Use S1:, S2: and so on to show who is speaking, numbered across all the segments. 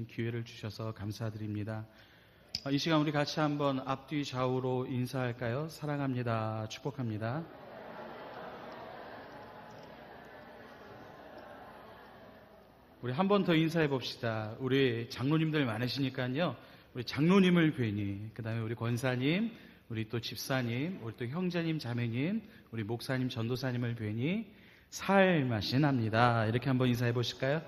S1: 기회를 주셔서 감사드립니다. 이 시간 우리 같이 한번 앞뒤 좌우로 인사할까요? 사랑합니다. 축복합니다. 우리 한 번 더 인사해 봅시다. 우리 장로님들 많으시니까요. 우리 장로님을 뵈니, 그 다음에 우리 권사님, 우리 또 집사님, 우리 또 형제님, 자매님, 우리 목사님, 전도사님을 뵈니 살맛이 납니다. 이렇게 한번 인사해 보실까요?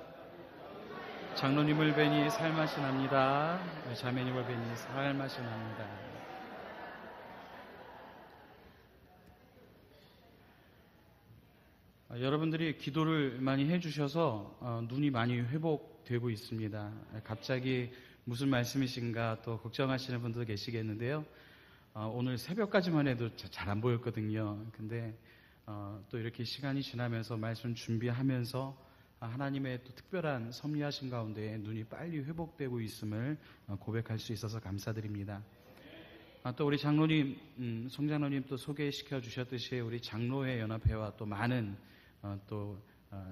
S1: 장로님을 뵈니 살맛이 납니다. 자매님을 뵈니 살맛이 납니다. 여러분들이 기도를 많이 해주셔서 눈이 많이 회복되고 있습니다. 갑자기 무슨 말씀이신가 또 걱정하시는 분도 계시겠는데요. 오늘 새벽까지만 해도 잘 안 보였거든요. 근데 또 이렇게 시간이 지나면서 말씀 준비하면서 하나님의 또 특별한 섭리하신 가운데 눈이 빨리 회복되고 있음을 고백할 수 있어서 감사드립니다. 또 우리 장로님, 송장로님 또 소개시켜 주셨듯이 우리 장로회 연합회와 또 많은 또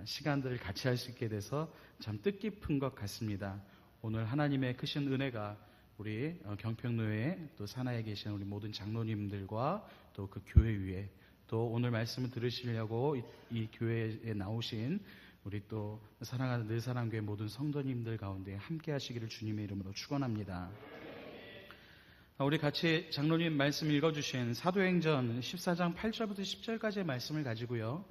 S1: 시간들을 같이 할 수 있게 돼서 참 뜻깊은 것 같습니다. 오늘 하나님의 크신 은혜가 우리 경평로회 또 산하에 계신 우리 모든 장로님들과 또 그 교회 위에 또 오늘 말씀을 들으시려고 이 교회에 나오신 우리 또 사랑하는 늘사랑교회 모든 성도님들 가운데 함께 하시기를 주님의 이름으로 축원합니다. 우리 같이 장로님 말씀 읽어주신 사도행전 14장 8절부터 10절까지의 말씀을 가지고요.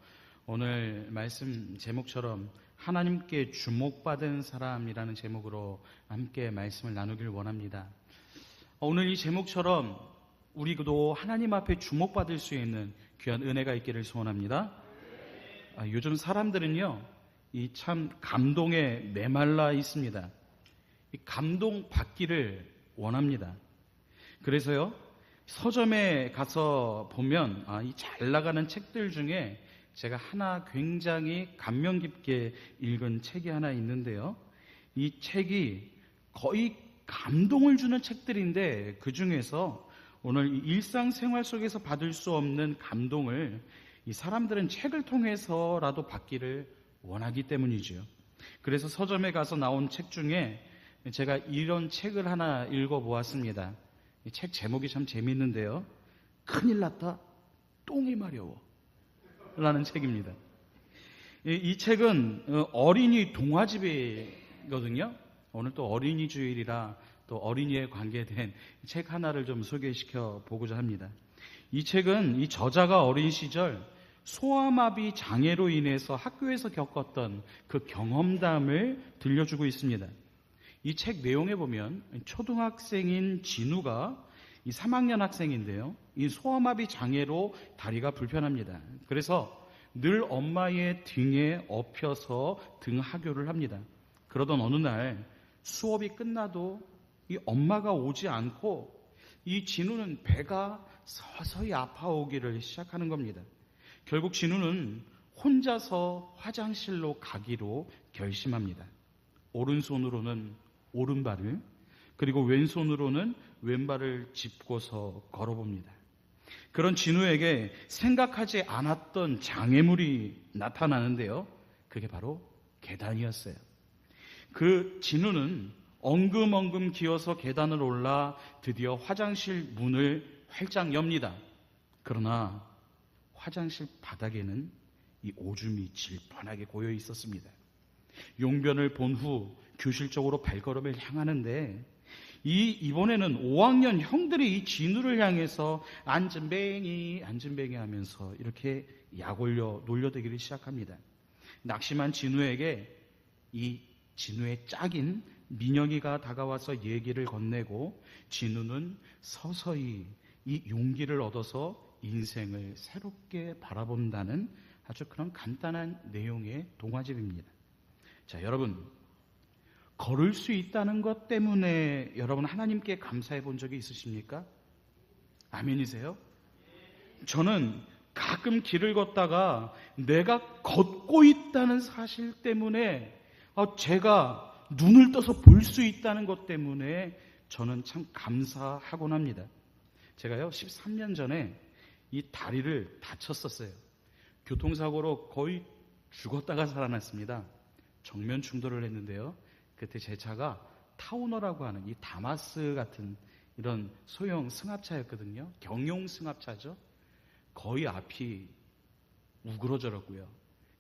S1: 오늘 말씀 제목처럼 하나님께 주목받은 사람이라는 제목으로 함께 말씀을 나누길 원합니다. 오늘 이 제목처럼 우리도 하나님 앞에 주목받을 수 있는 귀한 은혜가 있기를 소원합니다. 요즘 사람들은요, 이 참 감동에 메말라 있습니다. 이 감동 받기를 원합니다. 그래서요, 서점에 가서 보면 이 잘 나가는 책들 중에 제가 하나 굉장히 감명 깊게 읽은 책이 하나 있는데요. 이 책이 거의 감동을 주는 책들인데 그 중에서 오늘 일상생활 속에서 받을 수 없는 감동을 이 사람들은 책을 통해서라도 받기를 원하기 때문이죠. 그래서 서점에 가서 나온 책 중에 제가 이런 책을 하나 읽어보았습니다. 이 책 제목이 참 재밌는데요. 큰일 났다, 똥이 마려워 라는 책입니다. 이 책은 어린이 동화집이거든요. 오늘 또 어린이 주일이라 또 어린이에 관계된 책 하나를 좀 소개시켜 보고자 합니다. 이 책은 이 저자가 어린 시절 소아마비 장애로 인해서 학교에서 겪었던 그 경험담을 들려주고 있습니다. 이 책 내용에 보면 초등학생인 진우가 이 3학년 학생인데요. 이 소아마비 장애로 다리가 불편합니다. 그래서 늘 엄마의 등에 엎여서 등하교를 합니다. 그러던 어느 날 수업이 끝나도 이 엄마가 오지 않고 이 진우는 배가 서서히 아파오기를 시작하는 겁니다. 결국 진우는 혼자서 화장실로 가기로 결심합니다. 오른손으로는 오른발을, 그리고 왼손으로는 왼발을 짚고서 걸어봅니다. 그런 진우에게 생각하지 않았던 장애물이 나타나는데요. 그게 바로 계단이었어요. 그 진우는 엉금엉금 기어서 계단을 올라 드디어 화장실 문을 활짝 엽니다. 그러나 화장실 바닥에는 이 오줌이 질펀하게 고여 있었습니다. 용변을 본 후 교실 쪽으로 발걸음을 향하는데 이번에는 5학년 형들이 이 진우를 향해서 앉은뱅이 하면서 이렇게 약올려 놀려대기를 시작합니다. 낙심한 진우에게 이 진우의 짝인 민영이가 다가와서 얘기를 건네고 진우는 서서히 이 용기를 얻어서 인생을 새롭게 바라본다는 아주 그런 간단한 내용의 동화집입니다. 자, 여러분, 걸을 수 있다는 것 때문에 여러분 하나님께 감사해 본 적이 있으십니까? 아멘이세요? 저는 가끔 길을 걷다가 내가 걷고 있다는 사실 때문에 제가 눈을 떠서 볼 수 있다는 것 때문에 저는 참 감사하곤 합니다. 제가요 13년 전에 이 다리를 다쳤었어요. 교통사고로 거의 죽었다가 살아났습니다. 정면 충돌을 했는데요. 그때 제 차가 타우너라고 하는 이 다마스 같은 이런 소형 승합차였거든요. 경용 승합차죠. 거의 앞이 우그러져라고요.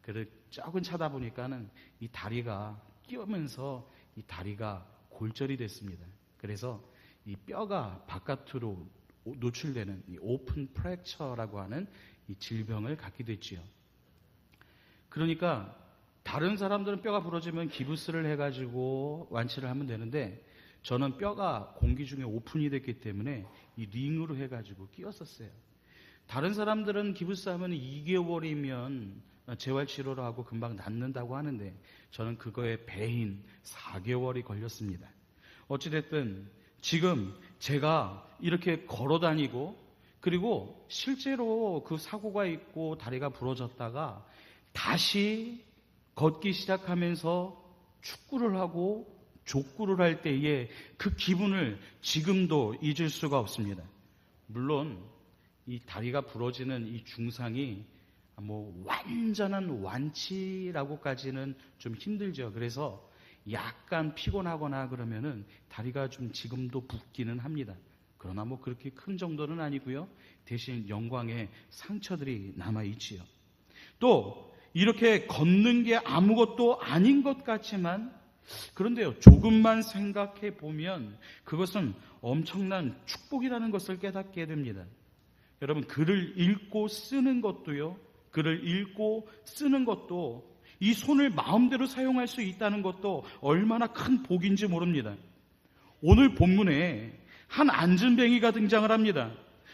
S1: 그래서 조금 차다 보니까는 이 다리가 끼우면서 이 다리가 골절이 됐습니다. 그래서 이 뼈가 바깥으로 노출되는 이 오픈 프랙처라고 하는 이 질병을 갖게 됐지요. 그러니까 다른 사람들은 뼈가 부러지면 기부스를 해가지고 완치를 하면 되는데 저는 뼈가 공기 중에 오픈이 됐기 때문에 이 링으로 해가지고 끼웠었어요. 다른 사람들은 기부스 하면 2개월이면 재활치료를 하고 금방 낫는다고 하는데 저는 그거에 배인 4개월이 걸렸습니다. 어찌됐든 지금 제가 이렇게 걸어다니고 그리고 실제로 그 사고가 있고 다리가 부러졌다가 다시 걷기 시작하면서 축구를 하고 족구를 할 때의 그 기분을 지금도 잊을 수가 없습니다. 물론 이 다리가 부러지는 이 중상이 완전한 완치라고까지는 좀 힘들죠. 그래서 약간 피곤하거나 그러면은 다리가 좀 지금도 붓기는 합니다. 그러나 그렇게 큰 정도는 아니고요. 대신 영광의 상처들이 남아있지요. 또 이렇게 걷는 게 아무것도 아닌 것 같지만 그런데요, 조금만 생각해 보면 그것은 엄청난 축복이라는 것을 깨닫게 됩니다. 여러분, 글을 읽고 쓰는 것도요, 글을 읽고 쓰는 것도 이 손을 마음대로 사용할 수 있다는 것도 얼마나 큰 복인지 모릅니다. 오늘 본문에 한 앉은뱅이가 등장을 합니다.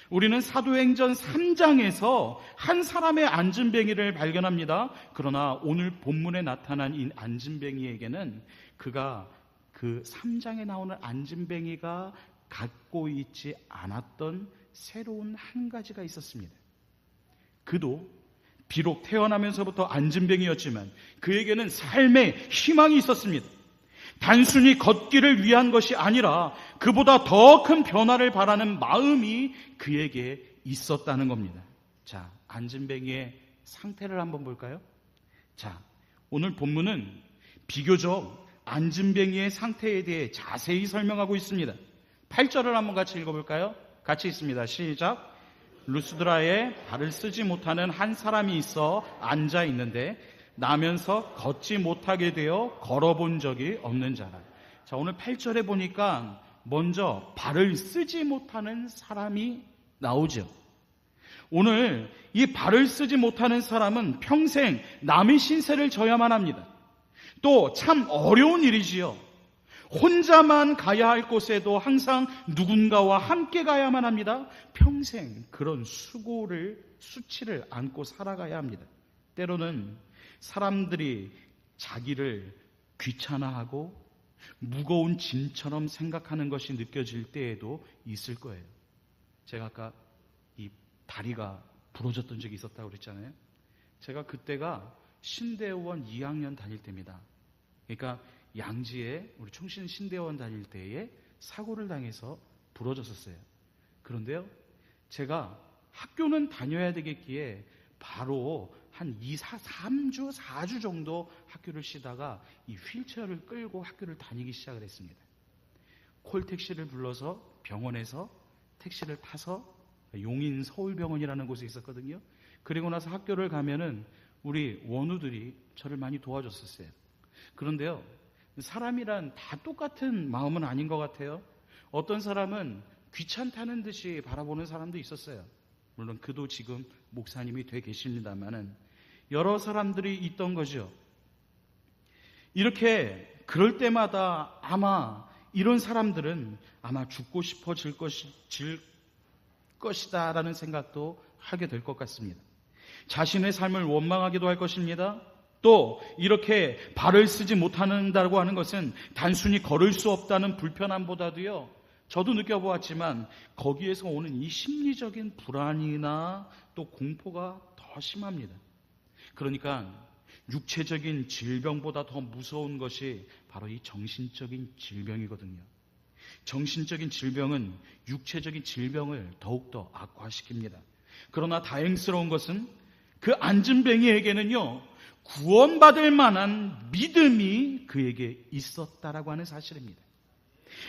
S1: 우리는 사도행전 3장에서 한 사람의 앉은뱅이를 발견합니다. 그러나 오늘 본문에 나타난 이 앉은뱅이에게는 그가 그 3장에 나오는 앉은뱅이가 갖고 있지 않았던 새로운 한 가지가 있었습니다. 그도 비록 태어나면서부터 앉은뱅이였지만 그에게는 삶의 희망이 있었습니다. 단순히 걷기를 위한 것이 아니라 그보다 더 큰 변화를 바라는 마음이 그에게 있었다는 겁니다. 자, 앉은뱅이의 상태를 한번 볼까요? 자, 오늘 본문은 비교적 앉은뱅이의 상태에 대해 자세히 설명하고 있습니다. 8절을 한번 같이 읽어볼까요? 같이 있습니다. 시작. 루스드라에 발을 쓰지 못하는 한 사람이 있어 앉아 있는데 나면서 걷지 못하게 되어 걸어본 적이 없는 자라. 자, 오늘 8절에 보니까 먼저 발을 쓰지 못하는 사람이 나오죠. 오늘 이 발을 쓰지 못하는 사람은 평생 남의 신세를 져야만 합니다. 또 참 어려운 일이지요. 혼자만 가야 할 곳에도 항상 누군가와 함께 가야만 합니다. 평생 그런 수치를 안고 살아가야 합니다. 때로는 사람들이 자기를 귀찮아하고 무거운 짐처럼 생각하는 것이 느껴질 때에도 있을 거예요. 제가 아까 이 다리가 부러졌던 적이 있었다고 그랬잖아요. 제가 그때가 신대원 2학년 다닐 때입니다. 그러니까 양지에 우리 충신 신대원 다닐 때에 사고를 당해서 부러졌었어요. 그런데요, 제가 학교는 다녀야 되겠기에 바로 한 3주, 4주 정도 학교를 쉬다가 이 휠체어를 끌고 학교를 다니기 시작을 했습니다. 콜택시를 불러서 병원에서 택시를 타서 용인 서울병원이라는 곳에 있었거든요. 그리고 나서 학교를 가면은 우리 원우들이 저를 많이 도와줬었어요. 그런데요, 사람이란 다 똑같은 마음은 아닌 것 같아요. 어떤 사람은 귀찮다는 듯이 바라보는 사람도 있었어요. 물론 그도 지금 목사님이 돼 계십니다만은 여러 사람들이 있던 거죠. 이렇게 그럴 때마다 아마 이런 사람들은 아마 죽고 싶어질 것이다라는 생각도 하게 될 것 같습니다. 자신의 삶을 원망하기도 할 것입니다. 또 이렇게 발을 쓰지 못한다고 하는 것은 단순히 걸을 수 없다는 불편함보다도요, 저도 느껴보았지만 거기에서 오는 이 심리적인 불안이나 또 공포가 더 심합니다. 그러니까 육체적인 질병보다 더 무서운 것이 바로 이 정신적인 질병이거든요. 정신적인 질병은 육체적인 질병을 더욱더 악화시킵니다. 그러나 다행스러운 것은 그 앉은뱅이에게는요, 구원받을 만한 믿음이 그에게 있었다라고 하는 사실입니다.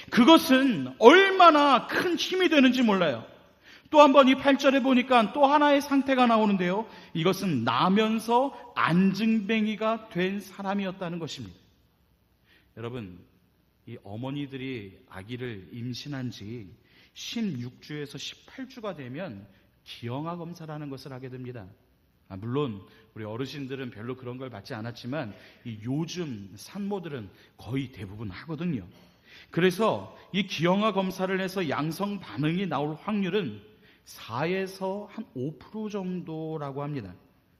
S1: 그것은 얼마나 큰 힘이 되는지 몰라요. 또 한 번 이 8절에 보니까 또 하나의 상태가 나오는데요. 이것은 나면서 안증뱅이가 된 사람이었다는 것입니다. 여러분, 이 어머니들이 아기를 임신한 지 16주에서 18주가 되면 기형아 검사라는 것을 하게 됩니다. 물론 우리 어르신들은 별로 그런 걸 받지 않았지만 이 요즘 산모들은 거의 대부분 하거든요. 그래서 이 기형아 검사를 해서 양성 반응이 나올 확률은 4에서 한 5% 정도라고 합니다.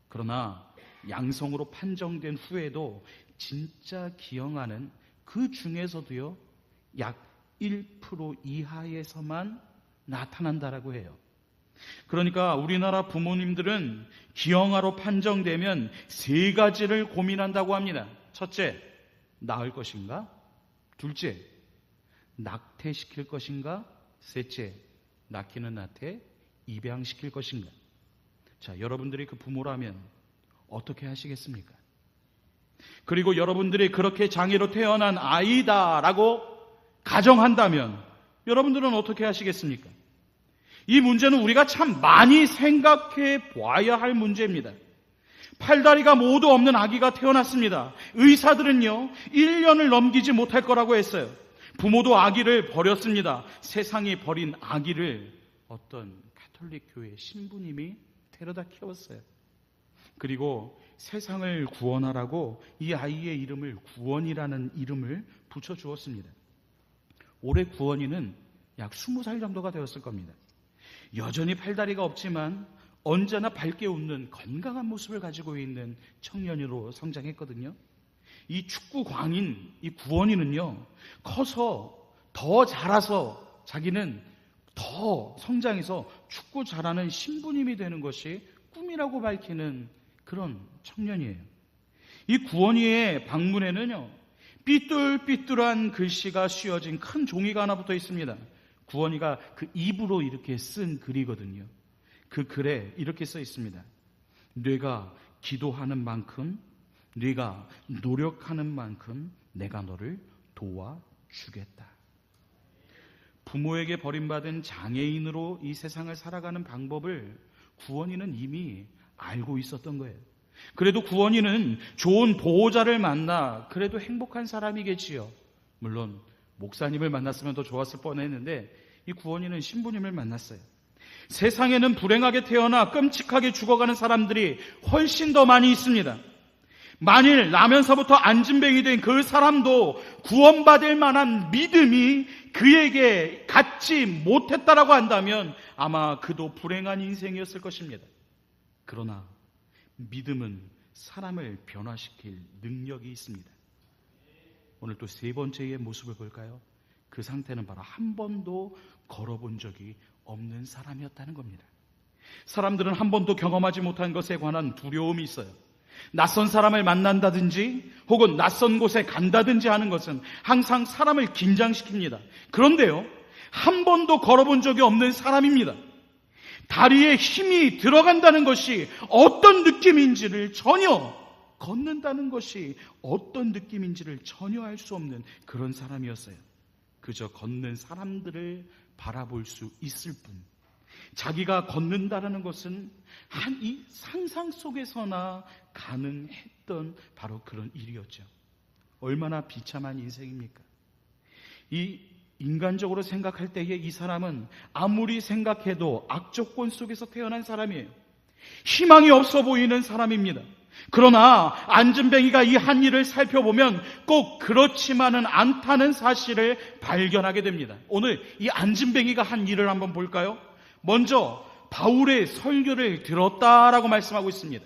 S1: 그러나 양성으로 판정된 후에도 진짜 기형아는 그 중에서도요, 약 1% 이하에서만 나타난다라고 해요. 그러니까 우리나라 부모님들은 기형아로 판정되면 3가지를 고민한다고 합니다. 첫째, 낳을 것인가? 둘째, 낙태시킬 것인가? 셋째, 낳기는 낳되 입양시킬 것인가? 자, 여러분들이 그 부모라면 어떻게 하시겠습니까? 그리고 여러분들이 그렇게 장애로 태어난 아이다라고 가정한다면 여러분들은 어떻게 하시겠습니까? 이 문제는 우리가 참 많이 생각해 봐야 할 문제입니다. 팔다리가 모두 없는 아기가 태어났습니다. 의사들은요, 1년을 넘기지 못할 거라고 했어요. 부모도 아기를 버렸습니다. 세상이 버린 아기를 어떤 가톨릭 교회 신부님이 데려다 키웠어요. 그리고 세상을 구원하라고 이 아이의 이름을 구원이라는 이름을 붙여주었습니다. 올해 구원이는 약 20살 정도가 되었을 겁니다. 여전히 팔다리가 없지만 언제나 밝게 웃는 건강한 모습을 가지고 있는 청년으로 성장했거든요. 이 축구 광인, 이 구원이는요, 커서 더 자라서 자기는 더 성장해서 축구 잘하는 신부님이 되는 것이 꿈이라고 밝히는 그런 청년이에요. 이 구원이의 방문에는요, 삐뚤삐뚤한 글씨가 씌어진 큰 종이가 하나 붙어 있습니다. 구원이가 그 입으로 이렇게 쓴 글이거든요. 그 글에 이렇게 써 있습니다. 네가 기도하는 만큼, 네가 노력하는 만큼 내가 너를 도와주겠다. 부모에게 버림받은 장애인으로 이 세상을 살아가는 방법을 구원이는 이미 알고 있었던 거예요. 그래도 구원이는 좋은 보호자를 만나 그래도 행복한 사람이겠지요. 물론 목사님을 만났으면 더 좋았을 뻔했는데 이 구원이는 신부님을 만났어요. 세상에는 불행하게 태어나 끔찍하게 죽어가는 사람들이 훨씬 더 많이 있습니다. 만일 나면서부터 안진뱅이 된 그 사람도 구원받을 만한 믿음이 그에게 갖지 못했다라고 한다면 아마 그도 불행한 인생이었을 것입니다. 그러나 믿음은 사람을 변화시킬 능력이 있습니다. 오늘 또 3번째의 모습을 볼까요? 그 상태는 바로 한 번도 걸어본 적이 없는 사람이었다는 겁니다. 사람들은 한 번도 경험하지 못한 것에 관한 두려움이 있어요. 낯선 사람을 만난다든지 혹은 낯선 곳에 간다든지 하는 것은 항상 사람을 긴장시킵니다. 그런데요, 한 번도 걸어본 적이 없는 사람입니다. 다리에 힘이 들어간다는 것이 어떤 느낌인지를 걷는다는 것이 어떤 느낌인지를 전혀 알 수 없는 그런 사람이었어요. 그저 걷는 사람들을 바라볼 수 있을 뿐, 자기가 걷는다는 것은 이 상상 속에서나 가능했던 바로 그런 일이었죠. 얼마나 비참한 인생입니까? 이 인간적으로 생각할 때에 이 사람은 아무리 생각해도 악조건 속에서 태어난 사람이에요. 희망이 없어 보이는 사람입니다. 그러나 안진뱅이가 이 한 일을 살펴보면 꼭 그렇지만은 않다는 사실을 발견하게 됩니다. 오늘 이 안진뱅이가 한 일을 한번 볼까요? 먼저 바울의 설교를 들었다라고 말씀하고 있습니다.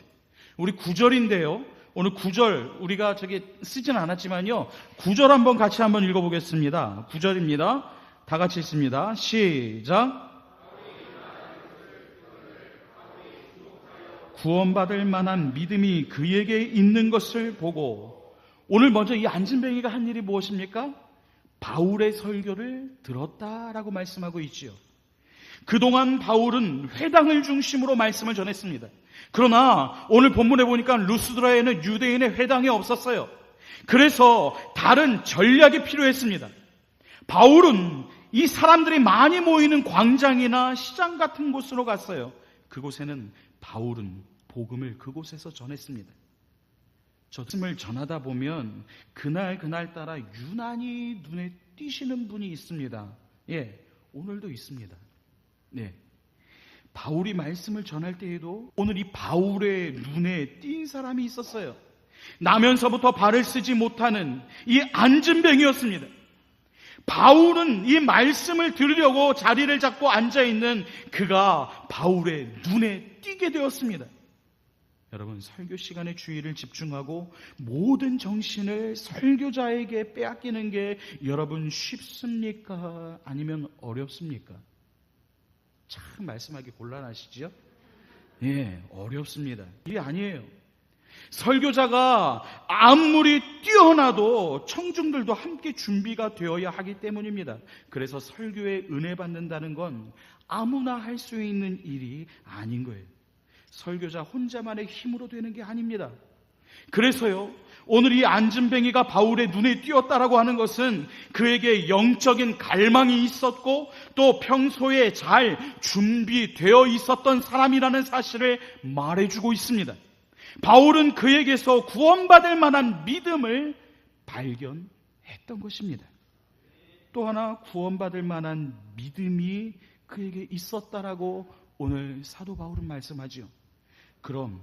S1: 우리 9절인데요. 오늘 9절 우리가 쓰진 않았지만요. 9절 한번 같이 한번 읽어보겠습니다. 9절입니다. 다 같이 읽습니다. 시작. 구원받을 만한 믿음이 그에게 있는 것을 보고, 오늘 먼저 이 안진뱅이가 한 일이 무엇입니까? 바울의 설교를 들었다라고 말씀하고 있지요. 그동안 바울은 회당을 중심으로 말씀을 전했습니다. 그러나 오늘 본문에 보니까 루스드라에는 유대인의 회당이 없었어요. 그래서 다른 전략이 필요했습니다. 바울은 이 사람들이 많이 모이는 광장이나 시장 같은 곳으로 갔어요. 그곳에는 바울은 복음을 그곳에서 전했습니다. 저 말씀을 전하다 보면 그날따라 유난히 눈에 띄시는 분이 있습니다. 예, 오늘도 있습니다. 네. 바울이 말씀을 전할 때에도 오늘 이 바울의 눈에 띈 사람이 있었어요. 나면서부터 발을 쓰지 못하는 이 안진뱅이였습니다. 바울은 이 말씀을 들으려고 자리를 잡고 앉아있는 그가 바울의 눈에 띄게 되었습니다. 여러분, 설교 시간에 주의를 집중하고 모든 정신을 설교자에게 빼앗기는 게 여러분 쉽습니까? 아니면 어렵습니까? 참 말씀하기 곤란하시죠? 예, 어렵습니다. 이게 아니에요. 설교자가 아무리 뛰어나도 청중들도 함께 준비가 되어야 하기 때문입니다. 그래서 설교에 은혜 받는다는 건 아무나 할 수 있는 일이 아닌 거예요. 설교자 혼자만의 힘으로 되는 게 아닙니다. 그래서요, 오늘 이 안진뱅이가 바울의 눈에 띄었다라고 하는 것은 그에게 영적인 갈망이 있었고 또 평소에 잘 준비되어 있었던 사람이라는 사실을 말해주고 있습니다. 바울은 그에게서 구원받을 만한 믿음을 발견했던 것입니다. 또 하나 구원받을 만한 믿음이 그에게 있었다라고 오늘 사도 바울은 말씀하죠. 그럼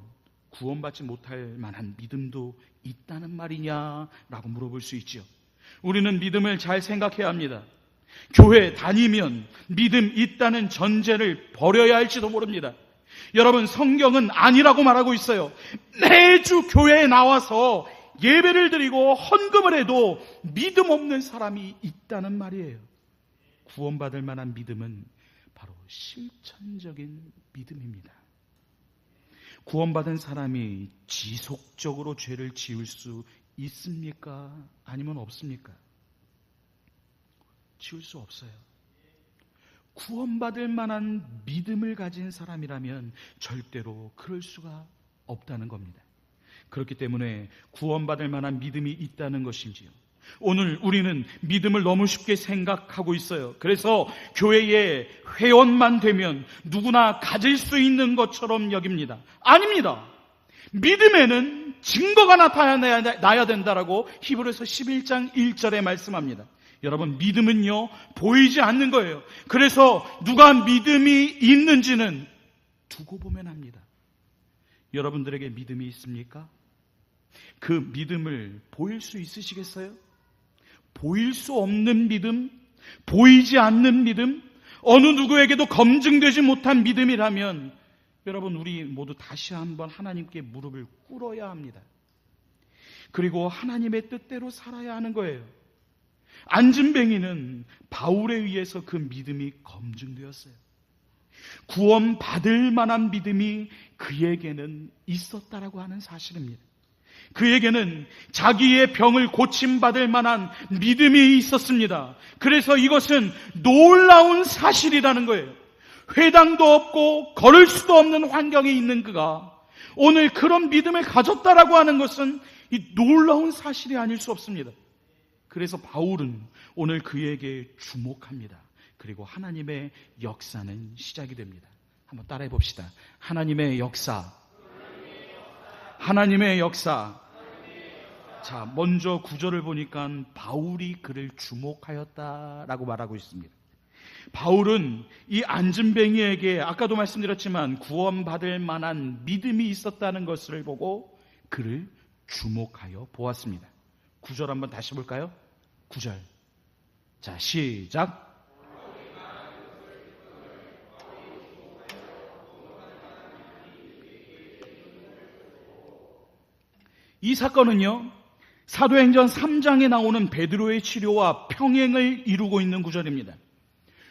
S1: 구원받지 못할 만한 믿음도 있다는 말이냐라고 물어볼 수 있죠. 우리는 믿음을 잘 생각해야 합니다. 교회 다니면 믿음 있다는 전제를 버려야 할지도 모릅니다. 여러분, 성경은 아니라고 말하고 있어요. 매주 교회에 나와서 예배를 드리고 헌금을 해도 믿음 없는 사람이 있다는 말이에요. 구원받을 만한 믿음은 바로 실천적인 믿음입니다. 구원받은 사람이 지속적으로 죄를 지을 수 있습니까? 아니면 없습니까? 지을 수 없어요. 구원받을 만한 믿음을 가진 사람이라면 절대로 그럴 수가 없다는 겁니다. 그렇기 때문에 구원받을 만한 믿음이 있다는 것인지요. 오늘 우리는 믿음을 너무 쉽게 생각하고 있어요. 그래서 교회에 회원만 되면 누구나 가질 수 있는 것처럼 여깁니다. 아닙니다. 믿음에는 증거가 나타나야 된다라고 히브리서 11장 1절에 말씀합니다. 여러분, 믿음은요, 보이지 않는 거예요. 그래서 누가 믿음이 있는지는 두고 보면 합니다. 여러분들에게 믿음이 있습니까? 그 믿음을 보일 수 있으시겠어요? 보일 수 없는 믿음, 보이지 않는 믿음, 어느 누구에게도 검증되지 못한 믿음이라면 여러분, 우리 모두 다시 한번 하나님께 무릎을 꿇어야 합니다. 그리고 하나님의 뜻대로 살아야 하는 거예요. 안진뱅이는 바울에 의해서 그 믿음이 검증되었어요. 구원받을 만한 믿음이 그에게는 있었다라고 하는 사실입니다. 그에게는 자기의 병을 고침받을 만한 믿음이 있었습니다. 그래서 이것은 놀라운 사실이라는 거예요. 회당도 없고 걸을 수도 없는 환경에 있는 그가 오늘 그런 믿음을 가졌다라고 하는 것은 이 놀라운 사실이 아닐 수 없습니다. 그래서 바울은 오늘 그에게 주목합니다. 그리고 하나님의 역사는 시작이 됩니다. 한번 따라해 봅시다. 하나님의 역사. 하나님의 역사. 자, 먼저 구절을 보니까 바울이 그를 주목하였다라고 말하고 있습니다. 바울은 이 안진뱅이에게 아까도 말씀드렸지만 구원받을 만한 믿음이 있었다는 것을 보고 그를 주목하여 보았습니다. 9절 한번 다시 볼까요? 9절. 자, 시작. 이 사건은요, 사도행전 3장에 나오는 베드로의 치료와 평행을 이루고 있는 구절입니다.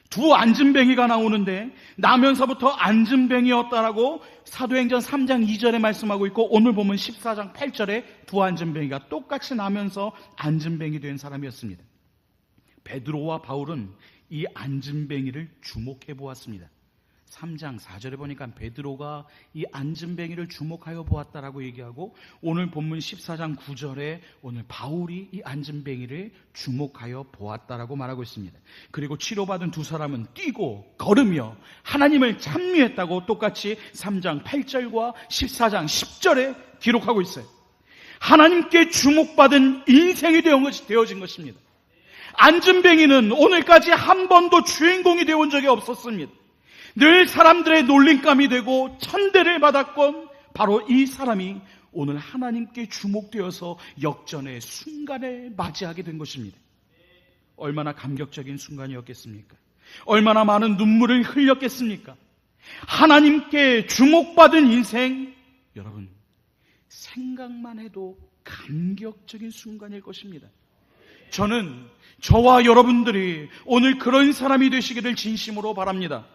S1: 두 안진뱅이가 나오는데 나면서부터 안진뱅이였다라고 사도행전 3장 2절에 말씀하고 있고, 오늘 보면 14장 8절에 두 안진뱅이가 똑같이 나면서 안진뱅이 된 사람이었습니다. 베드로와 바울은 이 안진뱅이를 주목해 보았습니다. 3장 4절에 보니까 베드로가 이 안진뱅이를 주목하여 보았다라고 얘기하고, 오늘 본문 14장 9절에 오늘 바울이 이 안진뱅이를 주목하여 보았다라고 말하고 있습니다. 그리고 치료받은 두 사람은 뛰고 걸으며 하나님을 찬미했다고 똑같이 3장 8절과 14장 10절에 기록하고 있어요. 하나님께 주목받은 인생이 되어진 것입니다. 안진뱅이는 오늘까지 한 번도 주인공이 되어온 적이 없었습니다. 늘 사람들의 놀림감이 되고 천대를 받았건 바로 이 사람이 오늘 하나님께 주목되어서 역전의 순간을 맞이하게 된 것입니다. 얼마나 감격적인 순간이었겠습니까? 얼마나 많은 눈물을 흘렸겠습니까? 하나님께 주목받은 인생, 여러분 생각만 해도 감격적인 순간일 것입니다. 저는 저와 여러분들이 오늘 그런 사람이 되시기를 진심으로 바랍니다.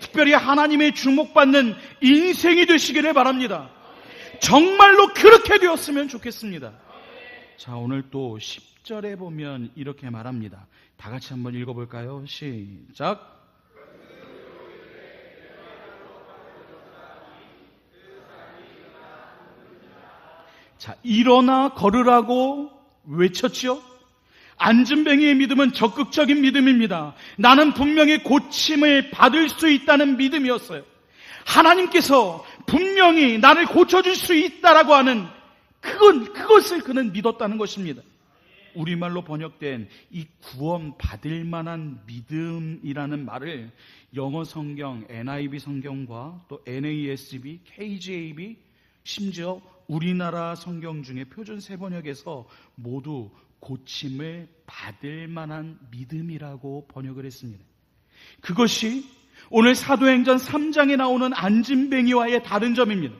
S1: 특별히 하나님의 주목받는 인생이 되시기를 바랍니다. 정말로 그렇게 되었으면 좋겠습니다. 자, 오늘 또 10절에 보면 이렇게 말합니다. 다 같이 한번 읽어볼까요? 시작. 자, 일어나 걸으라고 외쳤죠? 안진뱅이의 믿음은 적극적인 믿음입니다. 나는 분명히 고침을 받을 수 있다는 믿음이었어요. 하나님께서 분명히 나를 고쳐줄 수 있다라고 하는 그것을 그는 믿었다는 것입니다. 우리말로 번역된 이 구원 받을 만한 믿음이라는 말을 영어 성경 NIV 성경과 또 NASB, KJV, 심지어 우리나라 성경 중에 표준 세번역에서 모두 고침을 받을 만한 믿음이라고 번역을 했습니다. 그것이 오늘 사도행전 3장에 나오는 안진뱅이와의 다른 점입니다.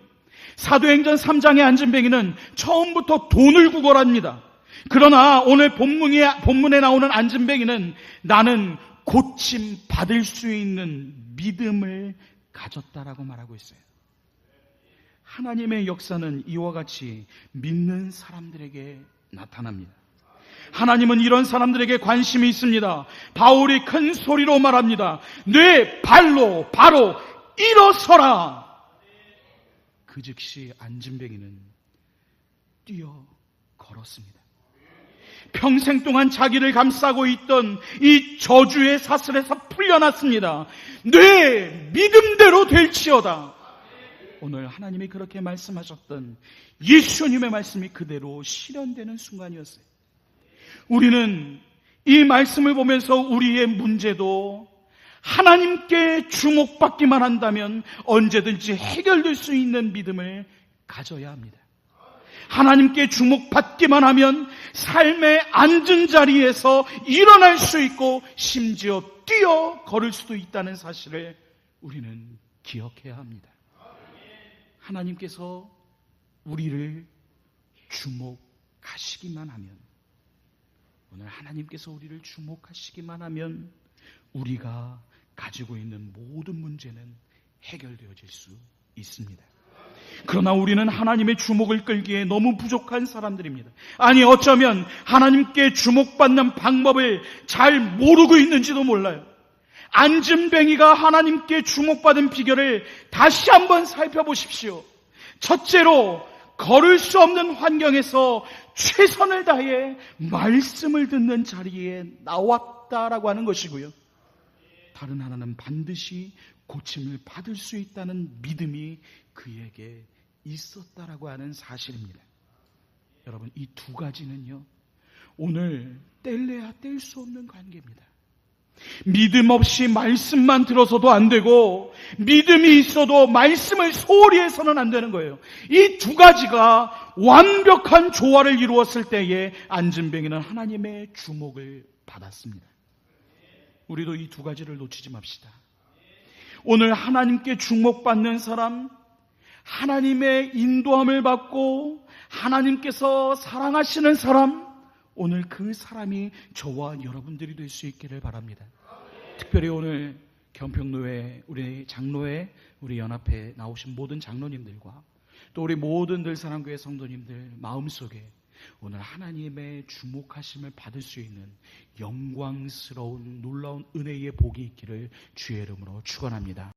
S1: 사도행전 3장의 안진뱅이는 처음부터 돈을 구걸합니다. 그러나 오늘 본문에 나오는 안진뱅이는 나는 고침 받을 수 있는 믿음을 가졌다라고 말하고 있어요. 하나님의 역사는 이와 같이 믿는 사람들에게 나타납니다. 하나님은 이런 사람들에게 관심이 있습니다. 바울이 큰 소리로 말합니다. 내 발로 바로 일어서라. 그 즉시 안진뱅이는 뛰어 걸었습니다. 평생 동안 자기를 감싸고 있던 이 저주의 사슬에서 풀려났습니다. 내 믿음대로 될지어다. 오늘 하나님이 그렇게 말씀하셨던 예수님의 말씀이 그대로 실현되는 순간이었어요. 우리는 이 말씀을 보면서 우리의 문제도 하나님께 주목받기만 한다면 언제든지 해결될 수 있는 믿음을 가져야 합니다. 하나님께 주목받기만 하면 삶의 앉은 자리에서 일어날 수 있고 심지어 뛰어 걸을 수도 있다는 사실을 우리는 기억해야 합니다. 하나님께서 우리를 주목하시기만 하면, 오늘 하나님께서 우리를 주목하시기만 하면 우리가 가지고 있는 모든 문제는 해결되어질 수 있습니다. 그러나 우리는 하나님의 주목을 끌기에 너무 부족한 사람들입니다. 아니, 어쩌면 하나님께 주목받는 방법을 잘 모르고 있는지도 몰라요. 안진뱅이가 하나님께 주목받은 비결을 다시 한번 살펴보십시오. 첫째로, 걸을 수 없는 환경에서 최선을 다해 말씀을 듣는 자리에 나왔다라고 하는 것이고요. 다른 하나는 반드시 고침을 받을 수 있다는 믿음이 그에게 있었다라고 하는 사실입니다. 여러분, 이 두 가지는요, 오늘 뗄래야 뗄 수 없는 관계입니다. 믿음 없이 말씀만 들어서도 안 되고, 믿음이 있어도 말씀을 소홀히 해서는 안 되는 거예요. 이 두 가지가 완벽한 조화를 이루었을 때에 안진뱅이는 하나님의 주목을 받았습니다. 우리도 이 두 가지를 놓치지 맙시다. 오늘 하나님께 주목받는 사람, 하나님의 인도함을 받고 하나님께서 사랑하시는 사람, 오늘 그 사람이 저와 여러분들이 될 수 있기를 바랍니다. 특별히 오늘 경평로회 우리 장로회 우리 연합회에 나오신 모든 장로님들과 또 우리 모든 들사랑교회 성도님들 마음속에 오늘 하나님의 주목하심을 받을 수 있는 영광스러운 놀라운 은혜의 복이 있기를 주의 이름으로 축원합니다.